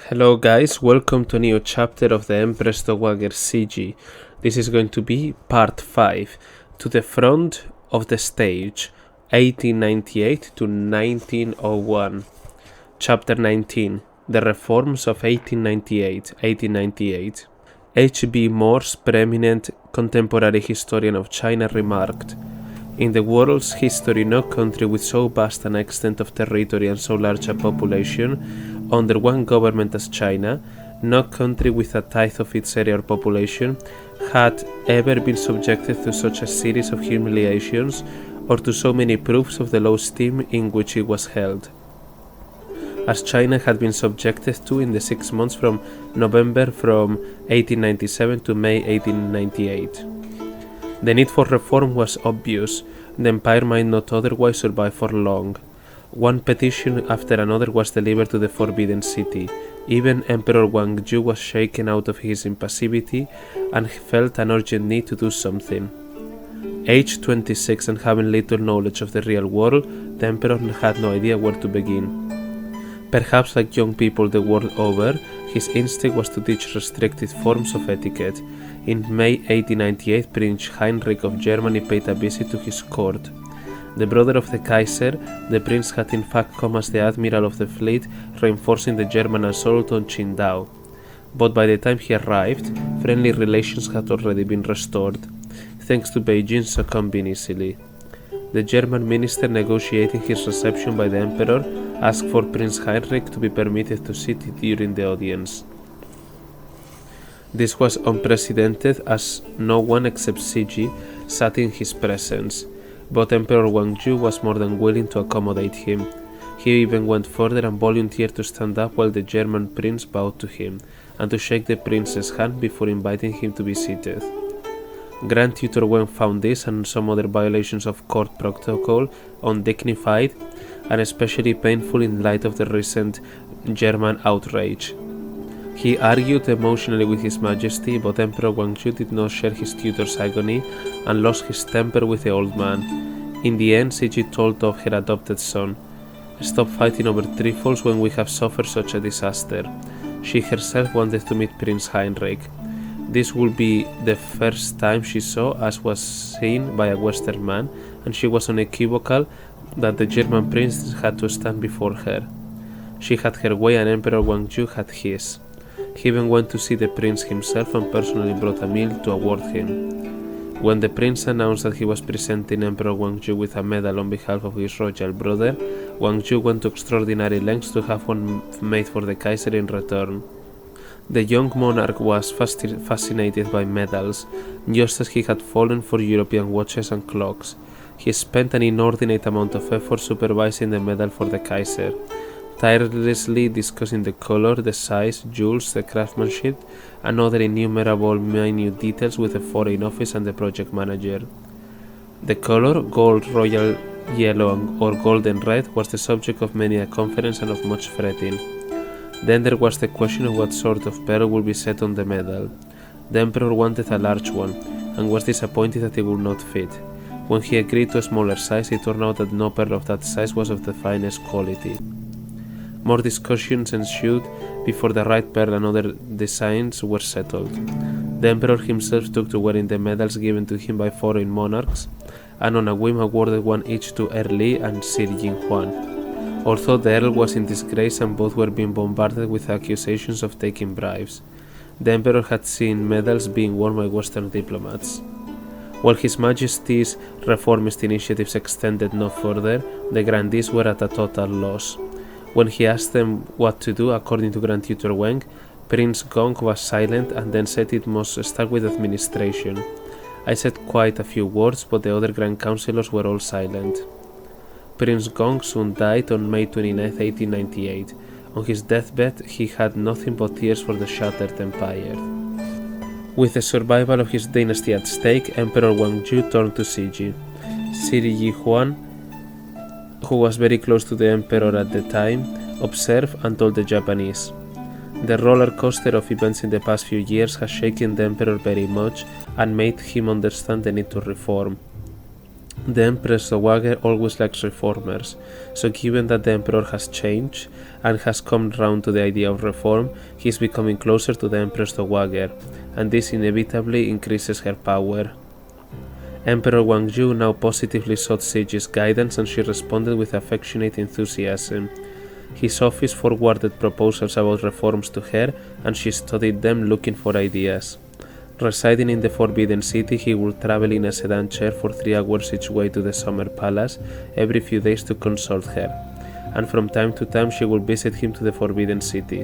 Hello guys, welcome to a new chapter of the Empress Dowager Cixi. This is going to be part 5, to the front of the stage, 1898 to 1901. Chapter 19, the reforms of 1898. H.B. Morse, preeminent contemporary historian of China, remarked, "In the world's history, no country with so vast an extent of territory and so large a population, under one government as China, no country with a tithe of its area or population, had ever been subjected to such a series of humiliations, or to so many proofs of the low esteem in which it was held, as China had been subjected to in the 6 months from November from 1897 to May 1898. The need for reform was obvious. The empire might not otherwise survive for long. One petition after another was delivered to the Forbidden City. Even Emperor Guangzhou was shaken out of his impassivity and felt an urgent need to do something. Aged 26 and having little knowledge of the real world, the emperor had no idea where to begin. Perhaps like young people the world over, his instinct was to teach restricted forms of etiquette. In May 1898, Prince Heinrich of Germany paid a visit to his court. The brother of the Kaiser, the prince had in fact come as the admiral of the fleet, reinforcing the German assault on Qingdao. But by the time he arrived, friendly relations had already been restored, thanks to Beijing succumbing easily. The German minister negotiating his reception by the emperor asked for Prince Heinrich to be permitted to sit during the audience. This was unprecedented, as no one except Cixi sat in his presence, but Emperor Guangzhou was more than willing to accommodate him. He even went further and volunteered to stand up while the German prince bowed to him, and to shake the prince's hand before inviting him to be seated. Grand Tutor Wen found this and some other violations of court protocol undignified and especially painful in light of the recent German outrage. He argued emotionally with His Majesty, but Emperor Guangzhou did not share his tutor's agony and lost his temper with the old man. In the end, Cixi told of her adopted son, "Stop fighting over trifles when we have suffered such a disaster." She herself wanted to meet Prince Heinrich. This would be the first time she saw, as was seen by a Western man, and she was unequivocal that the German prince had to stand before her. She had her way and Emperor Guangzhou had his. He even went to see the prince himself and personally brought a meal to award him. When the prince announced that he was presenting Emperor Guangzhou with a medal on behalf of his royal brother, Guangzhou went to extraordinary lengths to have one made for the Kaiser in return. The young monarch was fascinated by medals, just as he had fallen for European watches and clocks. He spent an inordinate amount of effort supervising the medal for the Kaiser, tirelessly discussing the color, the size, jewels, the craftsmanship, and other innumerable minute details with the Foreign Office and the project manager. The color, gold, royal yellow, or golden red, was the subject of many a conference and of much fretting. Then there was the question of what sort of pearl would be set on the medal. The emperor wanted a large one, and was disappointed that it would not fit. When he agreed to a smaller size, it turned out that no pearl of that size was of the finest quality. More discussions ensued before the right pearl and other designs were settled. The emperor himself took to wearing the medals given to him by foreign monarchs, and on a whim awarded one each to Earl Li and Sir Yinghuan. Although the earl was in disgrace and both were being bombarded with accusations of taking bribes, the emperor had seen medals being worn by Western diplomats. While His Majesty's reformist initiatives extended no further, the grandees were at a total loss. When he asked them what to do, according to Grand Tutor Wang, Prince Gong was silent and then said it must start with administration. I said quite a few words, but the other Grand Councillors were all silent. Prince Gong soon died on May 29, 1898. On his deathbed, he had nothing but tears for the shattered empire. With the survival of his dynasty at stake, Emperor Guangzhou turned to Cixi. Sir Yinghuan, who was very close to the emperor at the time, observed and told the Japanese, "The roller coaster of events in the past few years has shaken the emperor very much and made him understand the need to reform. The Empress Dowager always likes reformers, so given that the Emperor has changed and has come round to the idea of reform, he is becoming closer to the Empress Dowager, and this inevitably increases her power. Emperor Guangzhou now positively sought Cixi's guidance, and she responded with affectionate enthusiasm. His office forwarded proposals about reforms to her, and she studied them looking for ideas. Residing in the Forbidden City, he would travel in a sedan chair for 3 hours each way to the Summer Palace every few days to consult her, and from time to time she would visit him to the Forbidden City.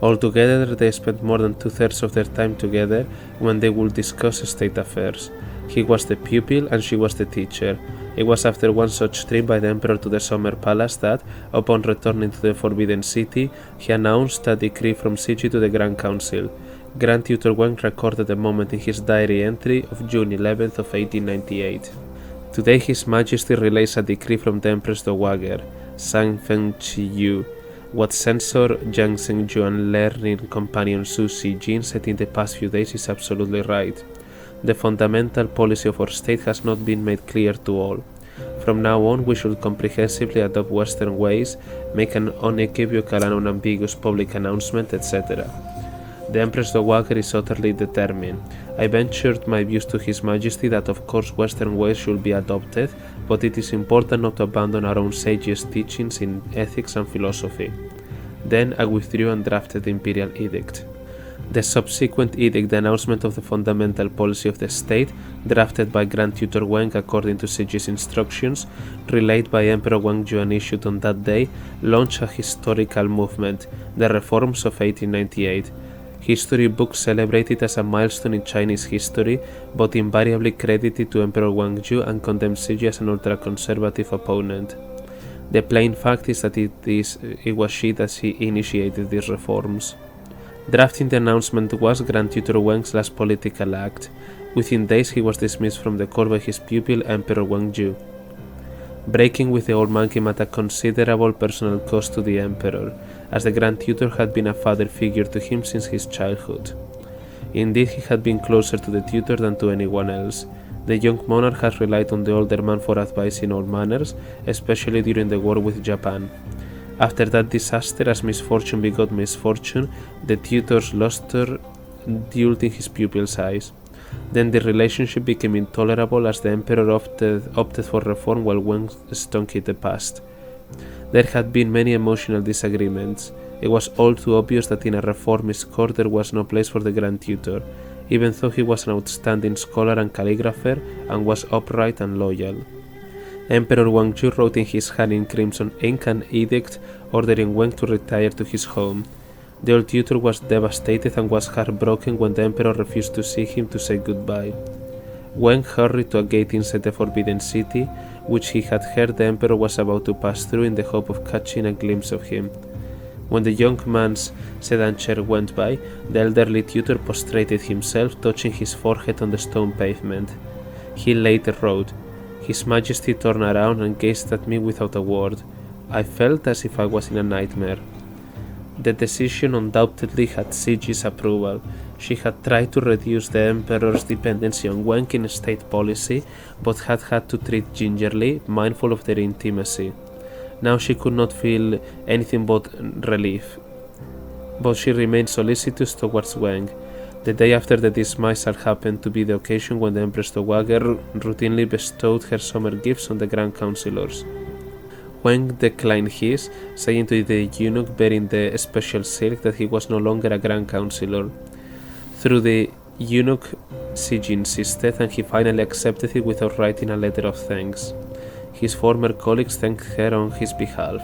Altogether, they spent more than 2/3 of their time together when they would discuss state affairs. He was the pupil and she was the teacher. It was after one such trip by the Emperor to the Summer Palace that, upon returning to the Forbidden City, he announced a decree from Cixi to the Grand Council. Grand Tutor Wang recorded the moment in his diary entry of June 11th of 1898. Today His Majesty relays a decree from the Empress Dowager, Sang Feng Chi-yu. What censor Jiang Zhengzhu and learning companion Su Xijin said in the past few days is absolutely right. The fundamental policy of our state has not been made clear to all. From now on, we should comprehensively adopt Western ways, make an unequivocal and unambiguous public announcement, etc. The Empress Dowager is utterly determined. I ventured my views to His Majesty that of course Western ways should be adopted, but it is important not to abandon our own sages' teachings in ethics and philosophy. Then I withdrew and drafted the Imperial Edict. The subsequent edict, the announcement of the fundamental policy of the state, drafted by Grand Tutor Wang according to Cixi's instructions, relayed by Emperor Guangzhou and issued on that day, launched a historical movement, the reforms of 1898. History books celebrate it as a milestone in Chinese history, but invariably credit it to Emperor Guangzhou and condemn Cixi as an ultra-conservative opponent. The plain fact is that it was she that initiated these reforms. Drafting the announcement was Grand Tutor Wang's last political act. Within days he was dismissed from the court by his pupil Emperor Guangzhou. Breaking with the old man came at a considerable personal cost to the emperor, as the Grand Tutor had been a father figure to him since his childhood. Indeed, he had been closer to the tutor than to anyone else. The young monarch had relied on the older man for advice in all matters, especially during the war with Japan. After that disaster, as misfortune begot misfortune, the tutor's luster dulled in his pupil's eyes. Then the relationship became intolerable as the emperor opted for reform while Wang stunk in the past. There had been many emotional disagreements. It was all too obvious that in a reformist court there was no place for the Grand Tutor, even though he was an outstanding scholar and calligrapher and was upright and loyal. Emperor Guangzhou wrote in his hand in crimson ink an edict ordering Wang to retire to his home. The old tutor was devastated and was heartbroken when the emperor refused to see him to say goodbye. Wang hurried to a gate inside the Forbidden City, which he had heard the emperor was about to pass through in the hope of catching a glimpse of him. When the young man's sedan chair went by, the elderly tutor prostrated himself, touching his forehead on the stone pavement. He later wrote, "His Majesty turned around and gazed at me without a word. I felt as if I was in a nightmare." The decision undoubtedly had Cixi's approval. She had tried to reduce the emperor's dependency on Wang in state policy, but had to treat gingerly, mindful of their intimacy. Now she could not feel anything but relief, but she remained solicitous towards Wang. The day after the dismissal happened to be the occasion when the Empress Dowager routinely bestowed her summer gifts on the Grand Councilors. Wang declined his, saying to the eunuch bearing the special silk that he was no longer a Grand Councilor. Through the eunuch, Cixi insisted, and he finally accepted it without writing a letter of thanks. His former colleagues thanked her on his behalf.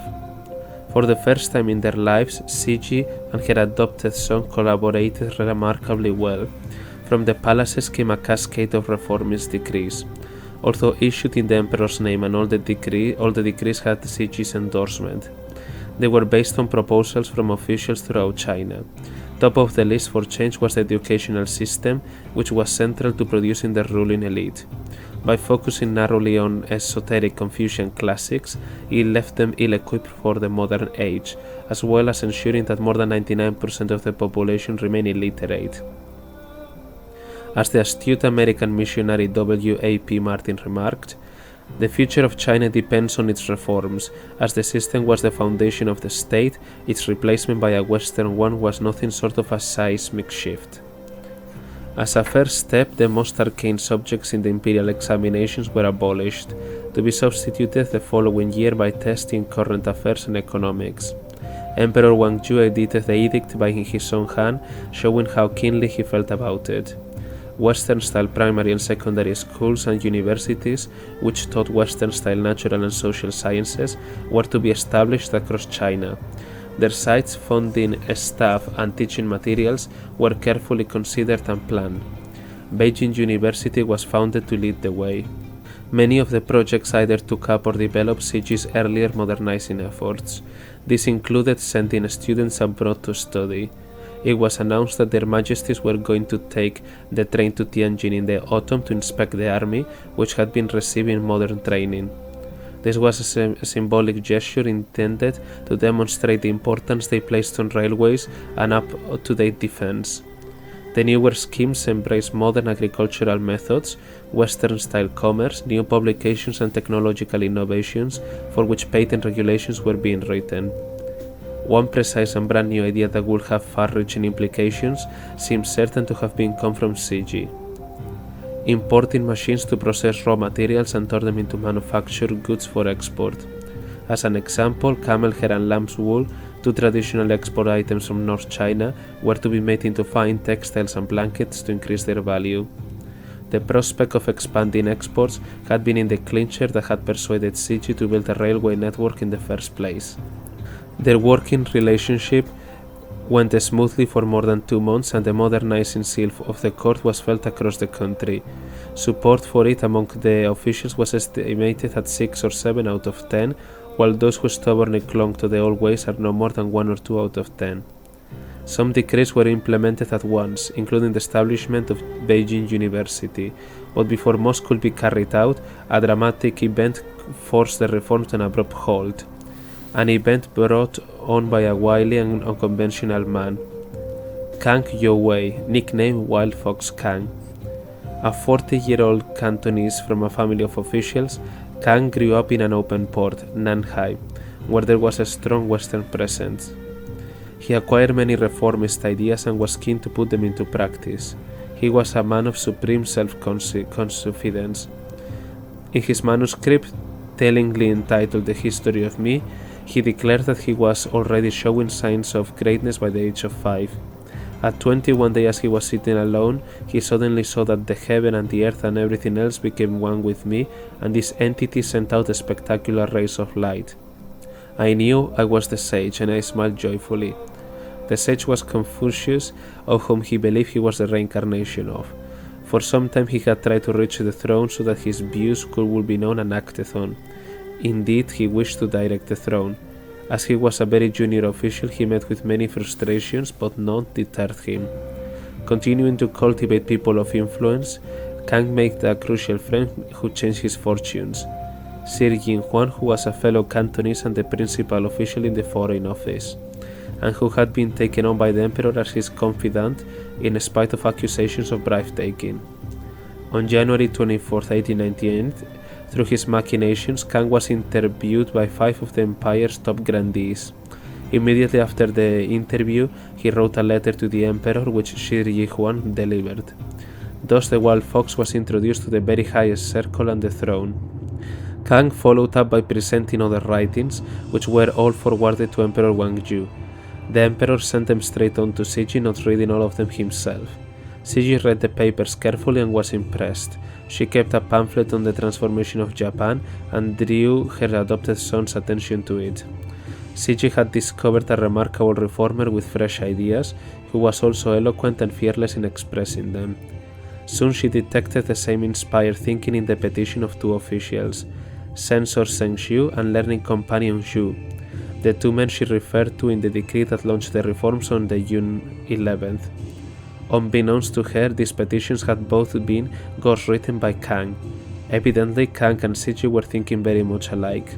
For the first time in their lives, Cixi and her adopted son collaborated remarkably well. From the palaces came a cascade of reformist decrees. Although issued in the emperor's name, and all the decrees had Cixi's endorsement. They were based on proposals from officials throughout China. Top of the list for change was the educational system, which was central to producing the ruling elite. By focusing narrowly on esoteric Confucian classics, it left them ill-equipped for the modern age, as well as ensuring that more than 99% of the population remained illiterate. As the astute American missionary W.A.P. Martin remarked, The future of China depends on its reforms. As the system was the foundation of the state, its replacement by a Western one was nothing short of a seismic shift. As a first step, the most arcane subjects in the imperial examinations were abolished, to be substituted the following year by tests in current affairs and economics. Emperor Guangzhou edited the edict by his own hand, showing how keenly he felt about it. Western-style primary and secondary schools and universities, which taught Western-style natural and social sciences, were to be established across China. Their sites, funding, staff, and teaching materials were carefully considered and planned. Beijing University was founded to lead the way. Many of the projects either took up or developed Cixi's earlier modernizing efforts. This included sending students abroad to study. It was announced that their majesties were going to take the train to Tianjin in the autumn to inspect the army, which had been receiving modern training. This was a symbolic gesture intended to demonstrate the importance they placed on railways and up-to-date defense. The newer schemes embraced modern agricultural methods, Western-style commerce, new publications and technological innovations for which patent regulations were being written. One precise and brand new idea that would have far-reaching implications seems certain to have come from Cixi. Importing machines to process raw materials and turn them into manufactured goods for export. As an example, camel hair and lamb's wool, two traditional export items from North China, were to be made into fine textiles and blankets to increase their value. The prospect of expanding exports had been in the clincher that had persuaded Cixi to build a railway network in the first place. Their working relationship went smoothly for more than 2 months, and the modernizing seal of the court was felt across the country. Support for it among the officials was estimated at 6 or 7 out of 10, while those who stubbornly clung to the old ways are no more than 1 or 2 out of 10. Some decrees were implemented at once, including the establishment of Beijing University, but before most could be carried out, a dramatic event forced the reform to an abrupt halt. An event brought on by a wily and unconventional man, Kang Youwei, nicknamed Wild Fox Kang. A 40-year-old Cantonese from a family of officials, Kang grew up in an open port, Nanhai, where there was a strong Western presence. He acquired many reformist ideas and was keen to put them into practice. He was a man of supreme self-confidence. In his manuscript, tellingly entitled The History of Me, he declared that he was already showing signs of greatness by the age of 5. At 20, one day as he was sitting alone, he suddenly saw that the heaven and the earth and everything else became one with me, and this entity sent out spectacular rays of light. I knew I was the sage, and I smiled joyfully. The sage was Confucius, of whom he believed he was the reincarnation of. For some time he had tried to reach the throne so that his views would be known and acted on. Indeed, he wished to direct the throne. As he was a very junior official, he met with many frustrations, but none deterred him. Continuing to cultivate people of influence, Kang made a crucial friend who changed his fortunes, Sir Yinhuan, who was a fellow Cantonese and the principal official in the Foreign Office, and who had been taken on by the emperor as his confidant in spite of accusations of bribe-taking. On January 24, 1898, through his machinations, Kang was interviewed by 5 of the empire's top grandees. Immediately after the interview, he wrote a letter to the emperor which Sir Yinhuan delivered. Thus the wild fox was introduced to the very highest circle and the throne. Kang followed up by presenting other writings, which were all forwarded to Emperor Guangzhou. The emperor sent them straight on to Cixi, not reading all of them himself. Cixi read the papers carefully and was impressed. She kept a pamphlet on the transformation of Japan and drew her adopted son's attention to it. Cixi had discovered a remarkable reformer with fresh ideas, who was also eloquent and fearless in expressing them. Soon she detected the same inspired thinking in the petition of 2 officials, Censor Zheng Xiu and learning companion Xu, the 2 men she referred to in the decree that launched the reforms on the June 11th. Unbeknownst to her, these petitions had both been ghostwritten by Kang. Evidently, Kang and Cixi were thinking very much alike.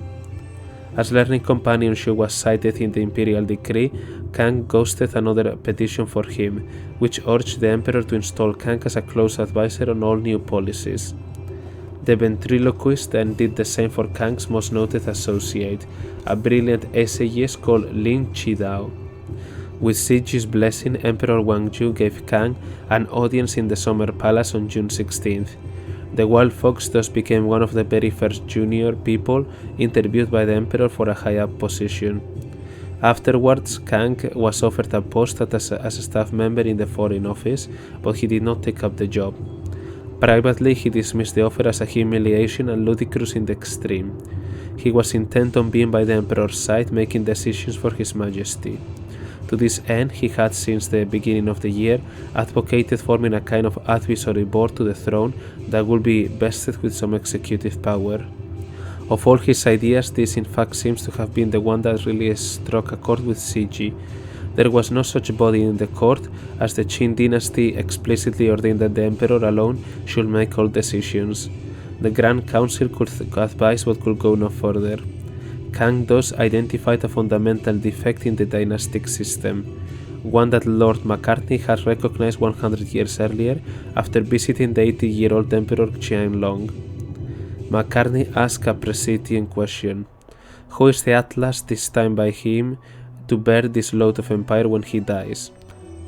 As learning companion Xu was cited in the imperial decree, Kang ghosted another petition for him, which urged the emperor to install Kang as a close advisor on all new policies. The ventriloquist then did the same for Kang's most noted associate, a brilliant essayist called Lin Chidao. With Cixi's blessing, Emperor Guangzhou gave Kang an audience in the Summer Palace on June 16th. The wild fox thus became one of the very first junior people interviewed by the Emperor for a high-up position. Afterwards, Kang was offered a post as a staff member in the Foreign Office, but he did not take up the job. Privately, he dismissed the offer as a humiliation and ludicrous in the extreme. He was intent on being by the Emperor's side, making decisions for His Majesty. To this end, he had since the beginning of the year advocated forming a kind of advisory board to the throne that would be vested with some executive power. Of all his ideas, this in fact seems to have been the one that really struck a chord with Cixi. There was no such body in the court, as the Qin dynasty explicitly ordained that the emperor alone should make all decisions. The Grand Council could advise but could go no further. Kang thus identified a fundamental defect in the dynastic system, one that Lord McCartney had recognized 100 years earlier after visiting the 80-year-old Emperor Qianlong. McCartney asked a prescient question: who is the Atlas destined by him to bear this load of empire when he dies?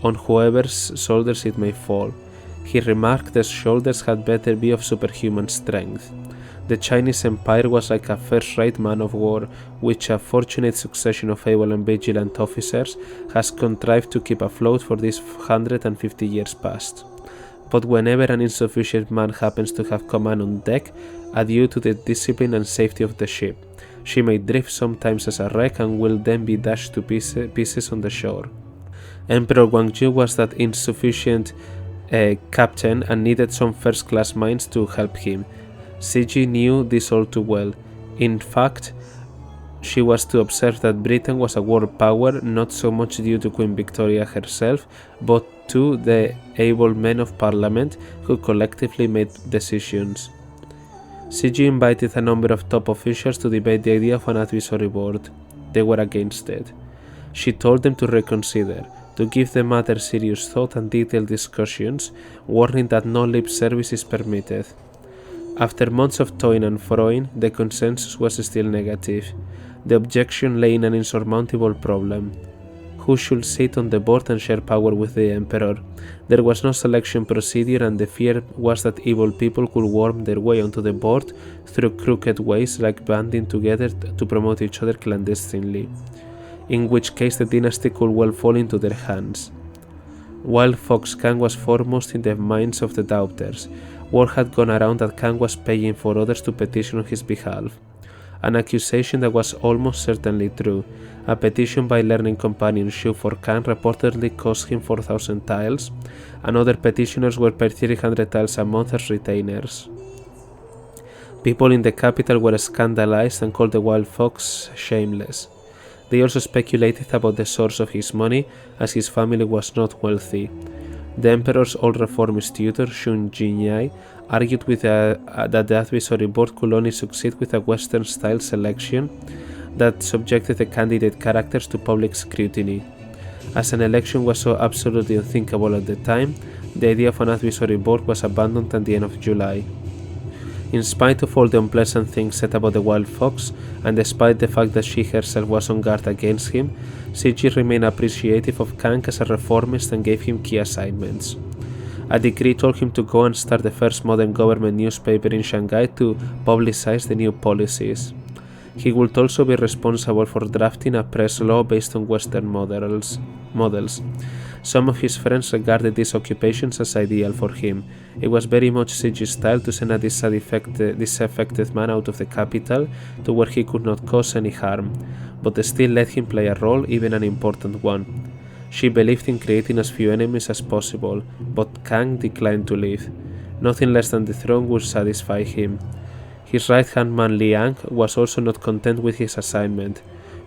On whoever's shoulders it may fall. He remarked the shoulders had better be of superhuman strength. The Chinese Empire was like a first-rate man of war, which a fortunate succession of able and vigilant officers has contrived to keep afloat for these 150 years past. But whenever an insufficient man happens to have command on deck, adieu to the discipline and safety of the ship. She may drift sometimes as a wreck and will then be dashed to pieces on the shore. Emperor Guangzhou was that insufficient captain and needed some first-class minds to help him. Cixi knew this all too well. In fact, she was to observe that Britain was a world power not so much due to Queen Victoria herself, but to the able men of Parliament who collectively made decisions. Cixi invited a number of top officials to debate the idea of an advisory board. They were against it. She told them to reconsider, to give the matter serious thought and detailed discussions, warning that no lip service is permitted. After months of toing and froing, the consensus was still negative. The objection lay in an insurmountable problem. Who should sit on the board and share power with the emperor? There was no selection procedure, and the fear was that evil people could worm their way onto the board through crooked ways like banding together to promote each other clandestinely, in which case the dynasty could well fall into their hands. While Fox Kang was foremost in the minds of the doubters, word had gone around that Kang was paying for others to petition on his behalf. An accusation that was almost certainly true. A petition by learning companion Shu for Kang reportedly cost him 4,000 tiles, and other petitioners were paid 300 tiles a month as retainers. People in the capital were scandalized and called the wild fox shameless. They also speculated about the source of his money, as his family was not wealthy. The emperor's old reformist tutor, Shun Jinyai, argued that the advisory board could only succeed with a Western-style selection that subjected the candidate characters to public scrutiny. As an election was so absolutely unthinkable at the time, the idea of an advisory board was abandoned at the end of July. In spite of all the unpleasant things said about the wild fox, and despite the fact that she herself was on guard against him, Cixi remained appreciative of Kang as a reformist and gave him key assignments. A decree told him to go and start the first modern government newspaper in Shanghai to publicize the new policies. He would also be responsible for drafting a press law based on Western models. Some of his friends regarded these occupations as ideal for him. It was very much Cixi's style to send a disaffected man out of the capital to where he could not cause any harm, but they still let him play a role, even an important one. She believed in creating as few enemies as possible, but Kang declined to leave. Nothing less than the throne would satisfy him. His right-hand man Liang was also not content with his assignment,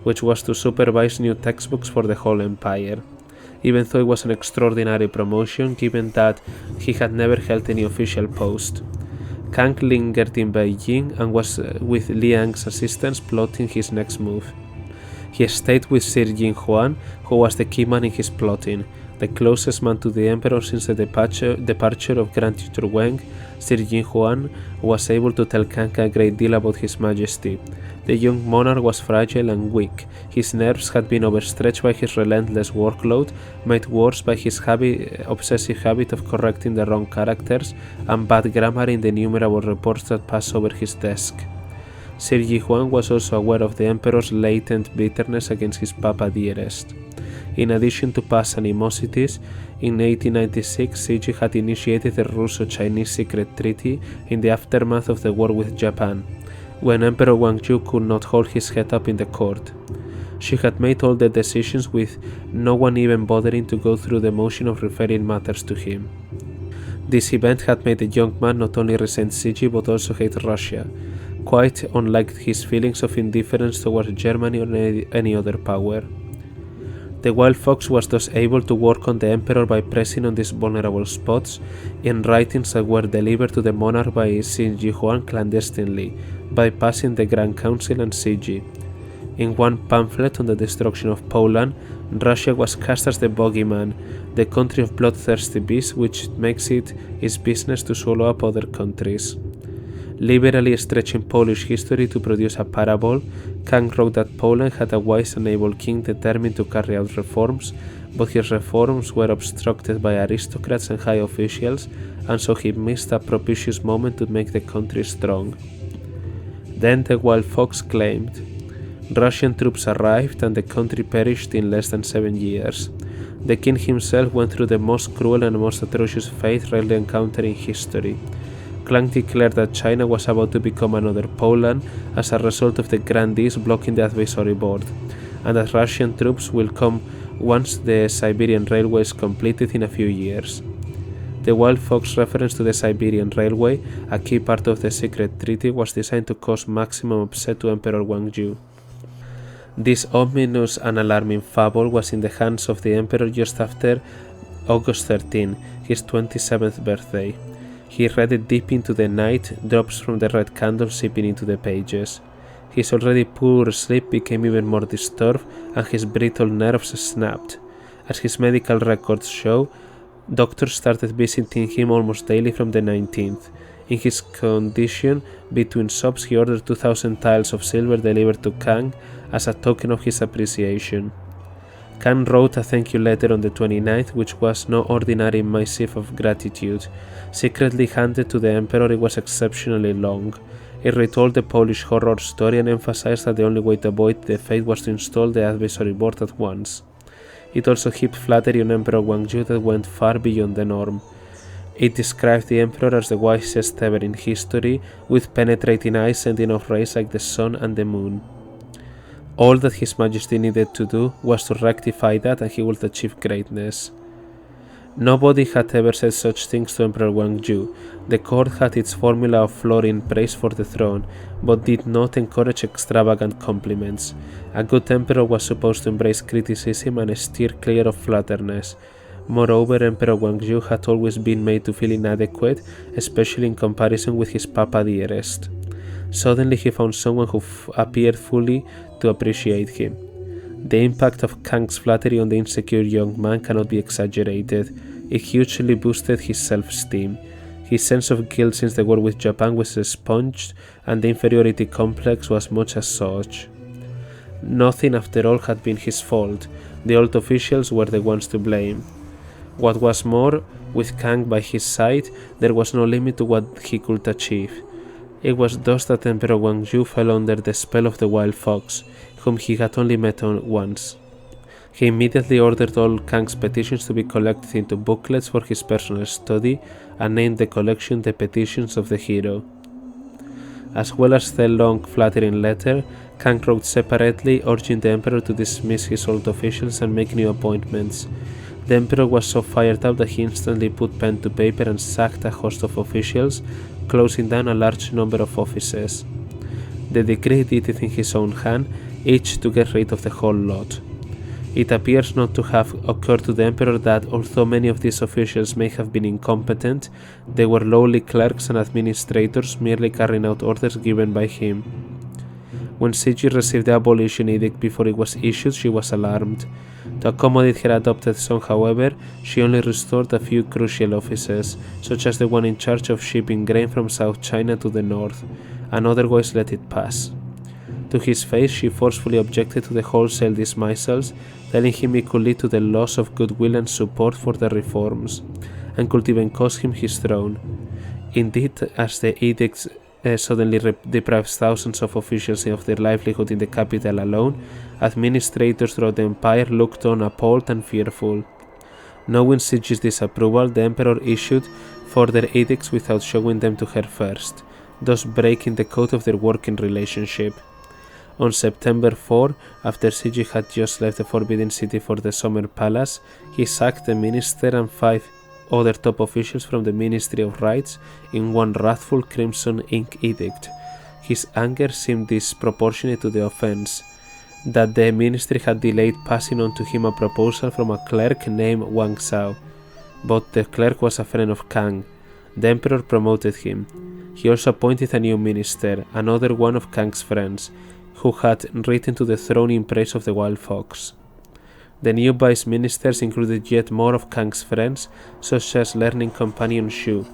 which was to supervise new textbooks for the whole empire. Even though it was an extraordinary promotion, given that he had never held any official post. Kang lingered in Beijing and was with Liang's assistance plotting his next move. He stayed with Sir Jin Huan, who was the key man in his plotting. the closest man to the emperor since the departure of Grand Tutor Wang, Sir Jinhuan, was able to tell Kang a great deal about his majesty. The young monarch was fragile and weak. His nerves had been overstretched by his relentless workload, made worse by his obsessive habit of correcting the wrong characters and bad grammar in the innumerable reports that passed over his desk. Sir Yihuan was also aware of the emperor's latent bitterness against his Papa Dearest. In addition to past animosities, in 1896 Cixi had initiated the Russo-Chinese secret treaty in the aftermath of the war with Japan, when Emperor Guangzhou could not hold his head up in the court. She had made all the decisions with no one even bothering to go through the motion of referring matters to him. This event had made the young man not only resent Cixi but also hate Russia, quite unlike his feelings of indifference towards Germany or any other power. The Wild Fox was thus able to work on the emperor by pressing on these vulnerable spots in writings that were delivered to the monarch by Sir Yihuan clandestinely, bypassing the Grand Council and Cixi. In one pamphlet on the destruction of Poland, Russia was cast as the bogeyman, the country of bloodthirsty beasts which makes it its business to swallow up other countries. Liberally stretching Polish history to produce a parable, Kang wrote that Poland had a wise and able king determined to carry out reforms, but his reforms were obstructed by aristocrats and high officials, and so he missed a propitious moment to make the country strong. Then the Wild Fox claimed, Russian troops arrived and the country perished in less than 7 years. The king himself went through the most cruel and most atrocious fate rarely encountered in history. Klang declared that China was about to become another Poland as a result of the grandees blocking the advisory board, and that Russian troops will come once the Siberian Railway is completed in a few years. The Wild Fox reference to the Siberian Railway, a key part of the secret treaty, was designed to cause maximum upset to Emperor Guangzhou. This ominous and alarming fable was in the hands of the emperor just after August 13, his 27th birthday. He read it deep into the night, drops from the red candle seeping into the pages. His already poor sleep became even more disturbed and his brittle nerves snapped. As his medical records show, doctors started visiting him almost daily from the 19th. In his condition, between sobs he ordered 2,000 tiles of silver delivered to Kang as a token of his appreciation. Kang wrote a thank you letter on the 29th, which was no ordinary missive of gratitude. Secretly handed to the emperor, it was exceptionally long. It retold the Polish horror story and emphasized that the only way to avoid the fate was to install the advisory board at once. It also heaped flattery on Emperor Guangzhou that went far beyond the norm. It described the emperor as the wisest ever in history, with penetrating eyes sending off rays like the sun and the moon. All that His Majesty needed to do was to rectify that and he would achieve greatness. Nobody had ever said such things to Emperor Guangzhou. The court had its formula of flooring praise for the throne, but did not encourage extravagant compliments. A good emperor was supposed to embrace criticism and steer clear of flatterness. Moreover, Emperor Guangzhou had always been made to feel inadequate, especially in comparison with his Papa Dearest. Suddenly he found someone who appeared fully to appreciate him. The impact of Kang's flattery on the insecure young man cannot be exaggerated. It hugely boosted his self-esteem. His sense of guilt since the war with Japan was expunged, and the inferiority complex was much as such. Nothing, after all, had been his fault. The old officials were the ones to blame. What was more, with Kang by his side, there was no limit to what he could achieve. It was thus that Emperor Guangzhou fell under the spell of the Wild Fox, whom he had only met once. He immediately ordered all Kang's petitions to be collected into booklets for his personal study and named the collection the Petitions of the Hero. As well as the long, flattering letter, Kang wrote separately urging the emperor to dismiss his old officials and make new appointments. The emperor was so fired up that he instantly put pen to paper and sacked a host of officials, closing down a large number of offices. The decree did it in his own hand, each to get rid of the whole lot. It appears not to have occurred to the emperor that, although many of these officials may have been incompetent, they were lowly clerks and administrators merely carrying out orders given by him. When Cixi received the abolition edict before it was issued, she was alarmed. To accommodate her adopted son, however, she only restored a few crucial offices, such as the one in charge of shipping grain from South China to the north, and otherwise let it pass. To his face, she forcefully objected to the wholesale dismissals, telling him it could lead to the loss of goodwill and support for the reforms, and could even cost him his throne. Indeed, as the edicts suddenly deprives thousands of officials of their livelihood in the capital alone, administrators throughout the empire looked on appalled and fearful. Knowing Cixi's disapproval, the emperor issued further edicts without showing them to her first, thus breaking the code of their working relationship. On September 4, after Cixi had just left the Forbidden City for the Summer Palace, he sacked the minister and 5 other top officials from the Ministry of Rights in one wrathful crimson ink edict. His anger seemed disproportionate to the offense that the ministry had delayed passing on to him a proposal from a clerk named Wang Xiao, but the clerk was a friend of Kang. The emperor promoted him. He also appointed a new minister, another one of Kang's friends, who had risen to the throne in praise of the wild fox. The new vice ministers included yet more of Kang's friends, such as learning companion Shu.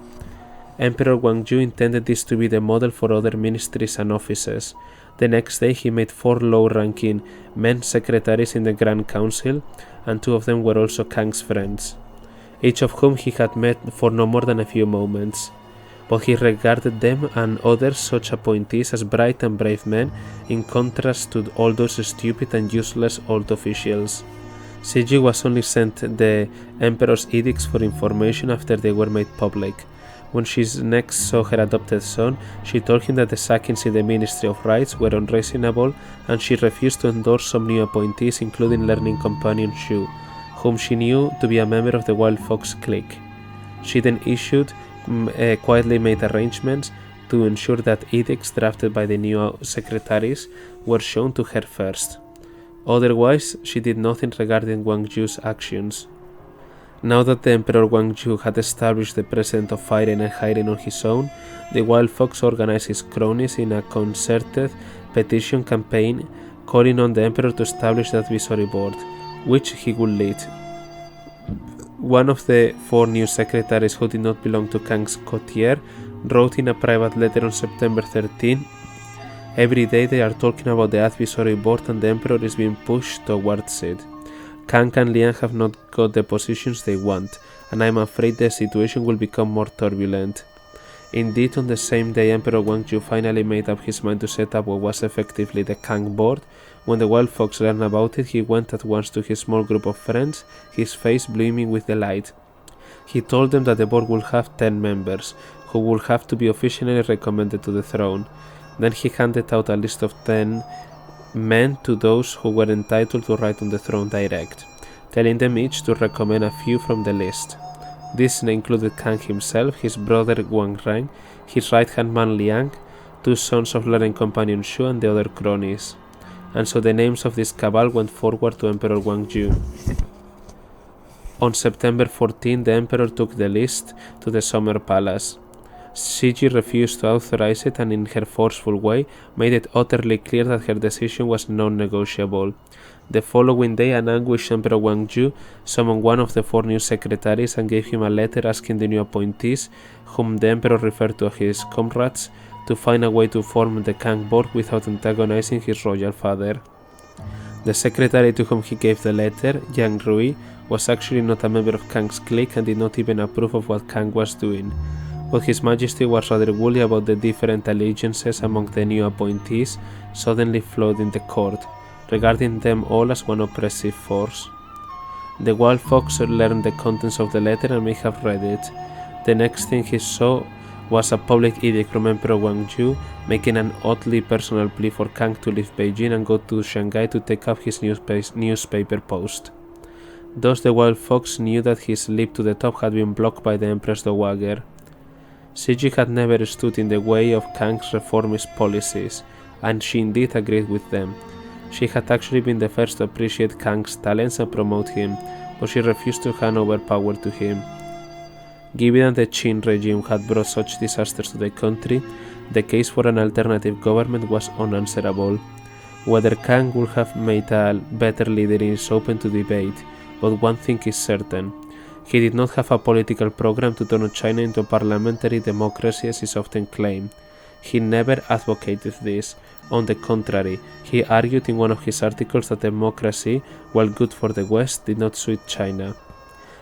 Emperor Guangzhou intended this to be the model for other ministries and offices. The next day he made 4 low-ranking men secretaries in the Grand Council, and 2 of them were also Kang's friends, each of whom he had met for no more than a few moments. But he regarded them and other such appointees as bright and brave men, in contrast to all those stupid and useless old officials. Cixi was only sent the emperor's edicts for information after they were made public. When she next saw her adopted son, she told him that the sackings in the Ministry of Rights were unreasonable, and she refused to endorse some new appointees, including learning companion Shu, whom she knew to be a member of the Wild Fox clique. She then quietly made arrangements to ensure that edicts drafted by the new secretaries were shown to her first. Otherwise, she did nothing regarding Guangzhou's actions. Now that the Emperor Guangzhou had established the precedent of firing and hiding on his own, the Wild Fox organized his cronies in a concerted petition campaign calling on the Emperor to establish the advisory board, which he would lead. One of the 4 new secretaries who did not belong to Kang's courtier wrote in a private letter on September 13, "Every day they are talking about the advisory board and the Emperor is being pushed towards it. Kang and Liang have not got the positions they want, and I am afraid the situation will become more turbulent." Indeed, on the same day Emperor Guangzhou finally made up his mind to set up what was effectively the Kang board. When the Wild Fox learned about it, he went at once to his small group of friends, his face beaming with delight. He told them that the board would have 10 members, who would have to be officially recommended to the throne. Then he handed out a list of 10 men to those who were entitled to ride on the throne direct, telling them each to recommend a few from the list. This included Kang himself, his brother Wang Rang, his right-hand man Liang, 2 sons of learning companion Shu, and the other cronies. And so the names of this cabal went forward to Emperor Guangzhou. On September 14, the Emperor took the list to the Summer Palace. Cixi refused to authorize it, and in her forceful way made it utterly clear that her decision was non-negotiable. The following day, an anguished Emperor Guangzhou summoned one of the 4 new secretaries and gave him a letter asking the new appointees, whom the Emperor referred to as his comrades, to find a way to form the Kang board without antagonizing his royal father. The secretary to whom he gave the letter, Yang Rui, was actually not a member of Kang's clique and did not even approve of what Kang was doing. But His Majesty was rather woolly about the different allegiances among the new appointees suddenly flooding the court, regarding them all as one oppressive force. The Wild Fox learned the contents of the letter and may have read it. The next thing he saw was a public edict from Emperor Guangzhou making an oddly personal plea for Kang to leave Beijing and go to Shanghai to take up his newspaper post. Thus the Wild Fox knew that his leap to the top had been blocked by the Empress Dowager. Cixi had never stood in the way of Kang's reformist policies, and she indeed agreed with them. She had actually been the first to appreciate Kang's talents and promote him, but she refused to hand over power to him. Given that the Qin regime had brought such disasters to the country, the case for an alternative government was unanswerable. Whether Kang would have made a better leader is open to debate, but one thing is certain. He did not have a political program to turn China into a parliamentary democracy as is often claimed. He never advocated this. On the contrary, he argued in one of his articles that democracy, while good for the West, did not suit China.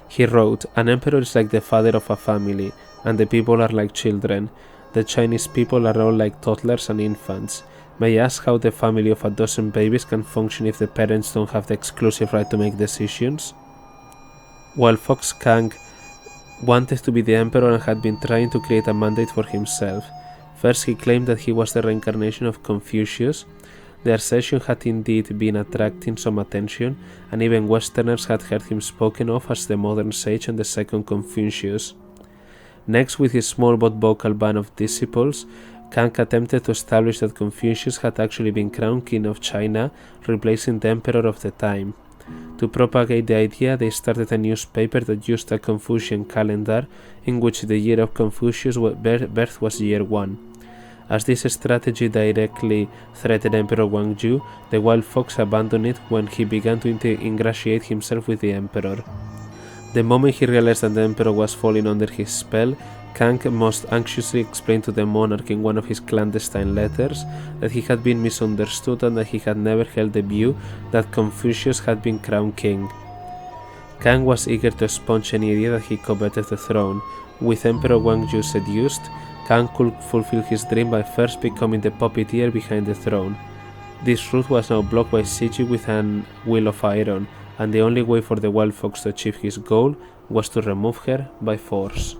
He wrote, "An emperor is like the father of a family, and the people are like children. The Chinese people are all like toddlers and infants. May I ask how the family of a dozen babies can function if the parents don't have the exclusive right to make decisions?" While Fox Kang wanted to be the emperor and had been trying to create a mandate for himself, first he claimed that he was the reincarnation of Confucius. The assertion had indeed been attracting some attention, and even Westerners had heard him spoken of as the modern sage and the second Confucius. Next, with his small but vocal band of disciples, Kang attempted to establish that Confucius had actually been crowned king of China, replacing the emperor of the time. To propagate the idea, they started a newspaper that used a Confucian calendar in which the year of Confucius' birth was year 1. As this strategy directly threatened Emperor Guangzhou, the wild fox abandoned it when he began to ingratiate himself with the emperor. The moment he realized that the emperor was falling under his spell, Kang most anxiously explained to the monarch in one of his clandestine letters that he had been misunderstood and that he had never held the view that Confucius had been crowned king. Kang was eager to expunge any idea that he coveted the throne. With Emperor Guangzhou seduced, Kang could fulfill his dream by first becoming the puppeteer behind the throne. This route was now blocked by Cixi with an will of iron, and the only way for the wild fox to achieve his goal was to remove her by force.